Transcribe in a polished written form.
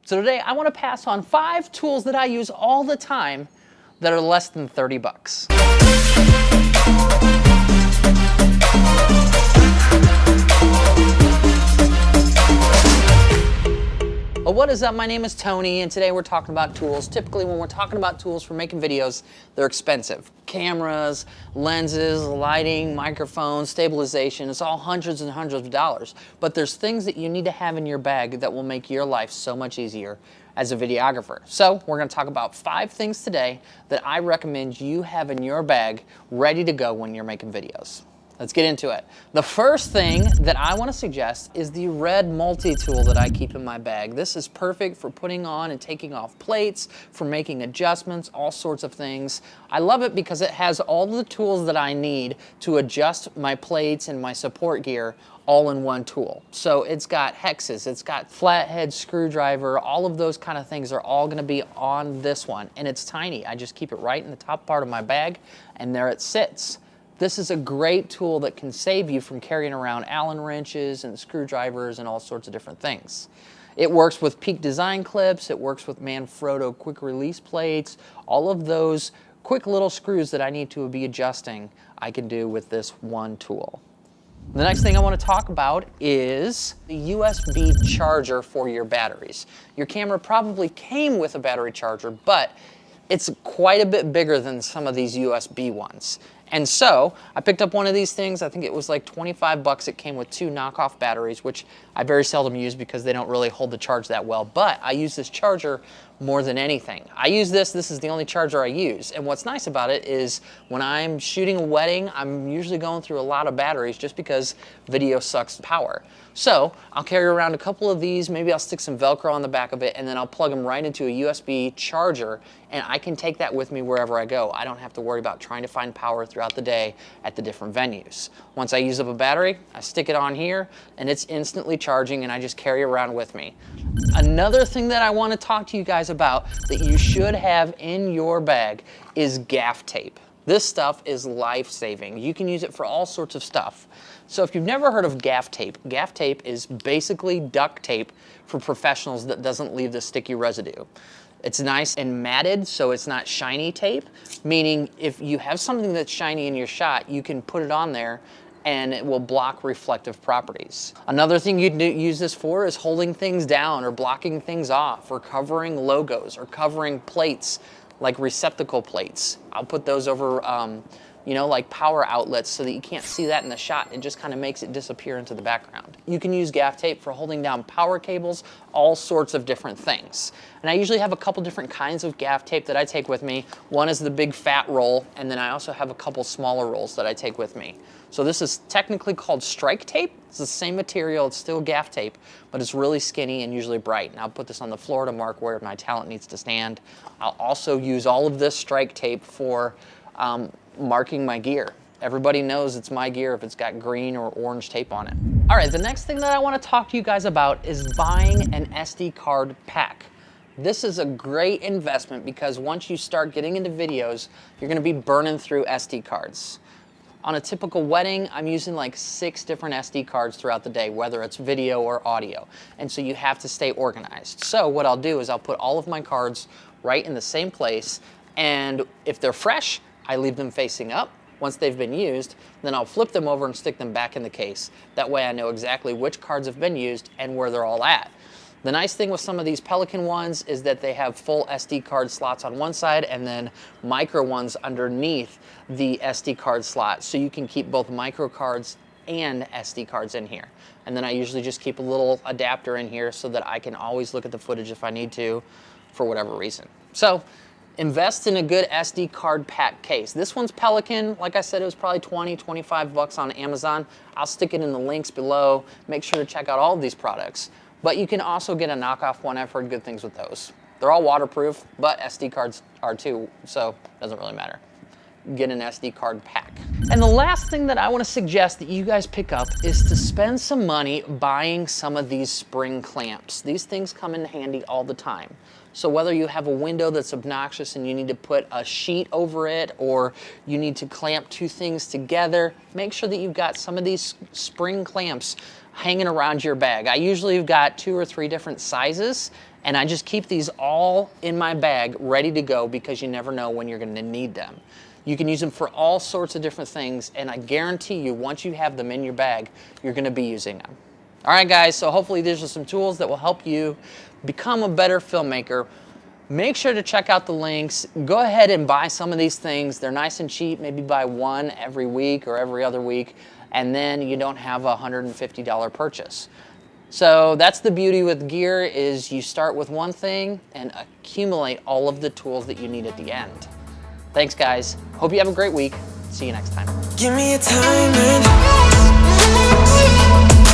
So today I want to pass on 5 tools that I use all the time that are less than 30 bucks. Well, what is up? My name is Tony, and today we're talking about tools. Typically, when we're talking about tools for making videos, they're expensive. Cameras, lenses, lighting, microphones, stabilization, it's all hundreds and hundreds of dollars. But there's things that you need to have in your bag that will make your life so much easier as a videographer. So we're going to talk about 5 things today that I recommend you have in your bag ready to go when you're making videos. Let's get into it. The first thing that I want to suggest is the red multi-tool that I keep in my bag. This is perfect for putting on and taking off plates, for making adjustments, all sorts of things. I love it because it has all the tools that I need to adjust my plates and my support gear all in one tool. So it's got hexes, it's got flathead screwdriver, all of those kind of things are all going to be on this one. And it's tiny. I just keep it right in the top part of my bag, and there it sits. This is a great tool that can save you from carrying around Allen wrenches and screwdrivers and all sorts of different things. It works with Peak design clips, it works with Manfrotto quick release plates, all of those quick little screws that I need to be adjusting, I can do with this one tool. The next thing I want to talk about is the USB charger for your batteries. Your camera probably came with a battery charger, but it's quite a bit bigger than some of these USB ones. And so I picked up one of these things. I think it was like 25 bucks. It came with 2 knockoff batteries, which I very seldom use because they don't really hold the charge that well. But I use this charger more than anything. I use this is the only charger I use. And what's nice about it is when I'm shooting a wedding, I'm usually going through a lot of batteries just because video sucks power. So I'll carry around a couple of these, maybe I'll stick some Velcro on the back of it, and then I'll plug them right into a USB charger, and I can take that with me wherever I go. I don't have to worry about trying to find power throughout the day at the different venues. Once I use up a battery, I stick it on here, and it's instantly charging, and I just carry it around with me. Another thing that I want to talk to you guys about that you should have in your bag is GAFF tape. This stuff is life-saving. You can use it for all sorts of stuff. So if you've never heard of GAFF tape is basically duct tape for professionals that doesn't leave the sticky residue. It's nice and matted, so it's not shiny tape, meaning if you have something that's shiny in your shot, you can put it on there and it will block reflective properties. Another thing you'd use this for is holding things down or blocking things off or covering logos or covering plates like receptacle plates. I'll put those over like power outlets so that you can't see that in the shot. It just kind of makes it disappear into the background. You can use GAFF tape for holding down power cables, all sorts of different things. And I usually have a couple different kinds of GAFF tape that I take with me. One is the big fat roll, and then I also have a couple smaller rolls that I take with me. So this is technically called strike tape. It's the same material, it's still GAFF tape, but it's really skinny and usually bright. And I'll put this on the floor to mark where my talent needs to stand. I'll also use all of this strike tape for marking my gear. Everybody knows it's my gear if it's got green or orange tape on it. All right, the next thing that I want to talk to you guys about is buying an SD card pack. This is a great investment because once you start getting into videos, you're going to be burning through SD cards. On a typical wedding, I'm using like 6 different SD cards throughout the day, whether it's video or audio. And so you have to stay organized. So what I'll do is I'll put all of my cards right in the same place, and if they're fresh, I leave them facing up. Once they've been used, then I'll flip them over and stick them back in the case. That way I know exactly which cards have been used and where they're all at. The nice thing with some of these Pelican ones is that they have full SD card slots on one side and then micro ones underneath the SD card slot. So you can keep both micro cards and SD cards in here. And then I usually just keep a little adapter in here so that I can always look at the footage if I need to for whatever reason. So invest in a good SD card pack case. This one's Pelican. Like I said, it was probably 20, 25 bucks on Amazon. I'll stick it in the links below. Make sure to check out all of these products. But you can also get a knockoff one. I've heard good things with those. They're all waterproof, but SD cards are too, so it doesn't really matter. Get an SD card pack. And the last thing that I want to suggest that you guys pick up is to spend some money buying some of these spring clamps. These things come in handy all the time. So whether you have a window that's obnoxious and you need to put a sheet over it, or you need to clamp 2 things together, make sure that you've got some of these spring clamps hanging around your bag. I usually have got 2 or 3 different sizes, And I just keep these all in my bag ready to go because you never know when you're going to need them. You can use them for all sorts of different things, and I guarantee you, once you have them in your bag, you're going to be using them. All right, guys, so hopefully these are some tools that will help you become a better filmmaker. Make sure to check out the links. Go ahead and buy some of these things. They're nice and cheap. Maybe buy one every week or every other week, and then you don't have a $150 purchase. So that's the beauty with gear, is you start with one thing and accumulate all of the tools that you need at the end. Thanks, guys. Hope you have a great week. See you next time. Give me a time and